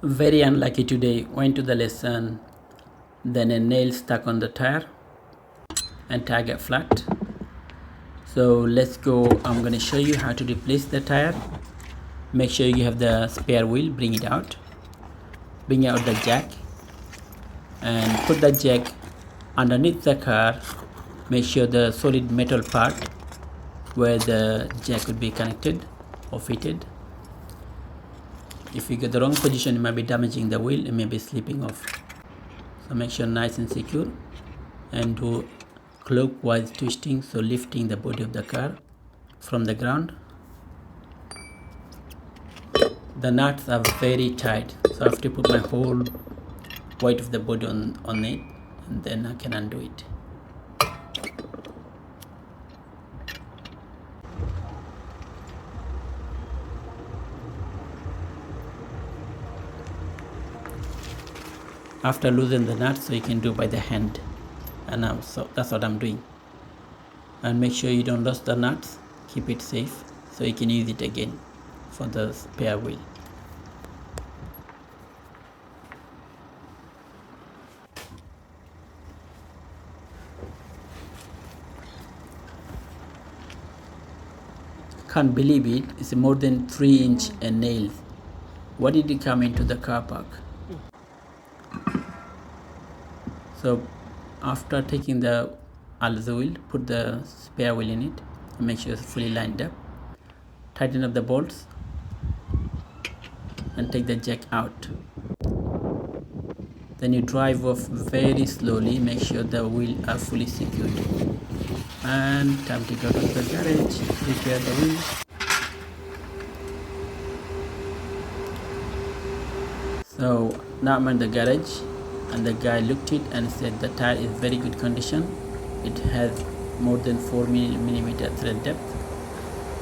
Very unlucky today. Went to the lesson, then a nail stuck on the tire and tire got flat. So let's go. I'm going to show you how to replace the tire. Make sure you have the spare wheel. Bring it out. Bring out the jack and put the jack underneath the car. Make sure the solid metal part where the jack would be connected or fitted. If you get the wrong position, it might be damaging the wheel. It may be slipping off. So make sure nice and secure and do clockwise twisting, so lifting the body of the car from the ground. The nuts are very tight, so I have to put my whole weight of the body on it, and then I can undo it. After loosening the nuts, so you can do by the hand, and so that's what I'm doing. And make sure you don't lose the nuts. Keep it safe so you can use it again for the spare wheel. Can't believe it. It's more than 3-inch a nail. Why did it come into the car park? So after taking the wheel, put the spare wheel in it and make sure it's fully lined up. Tighten up the bolts and take the jack out. Then you drive off very slowly. Make sure the wheels are fully secured. And time to go to the garage, repair the wheel. So now I'm in the garage, and the guy looked it and said the tire is very good condition. It has more than 4mm thread depth,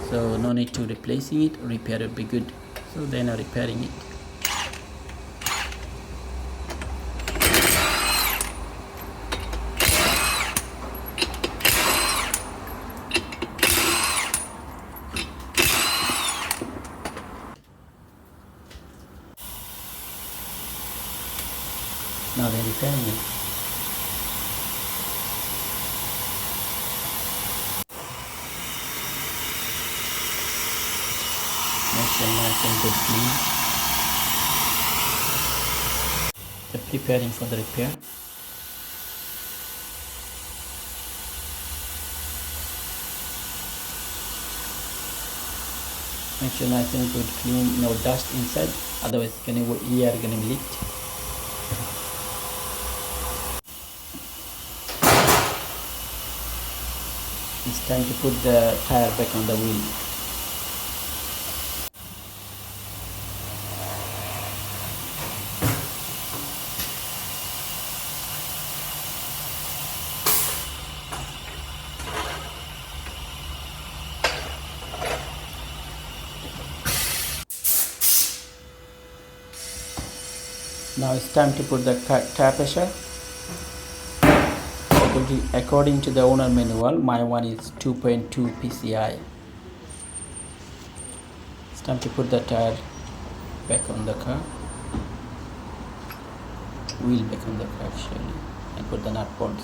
so no need to replacing it. Repair will be good. So they are repairing it. Now they're repairing it. Nice and nice and good clean. They're preparing for the repair. Make sure nice and good clean, no dust inside, otherwise air gonna be leaked. It's time to put the tire back on the wheel. Now it's time to put the tire pressure. According to the owner manual, my one is 2.2 psi. It's time to put the tire back on the car, wheel back on the car actually, and put the nut bolts.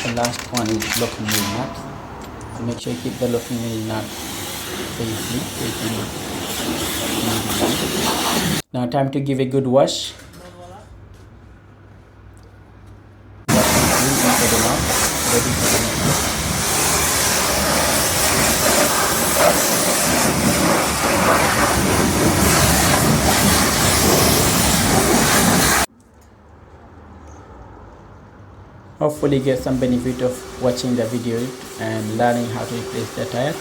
The last one is locking wheel nut. So make sure you keep the locking wheel nut safely. Now time to give a good wash. Hopefully get some benefit of watching the video and learning how to replace the tire.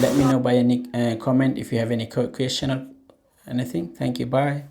Let me know by any comment if you have any question or anything. Thank you. Bye.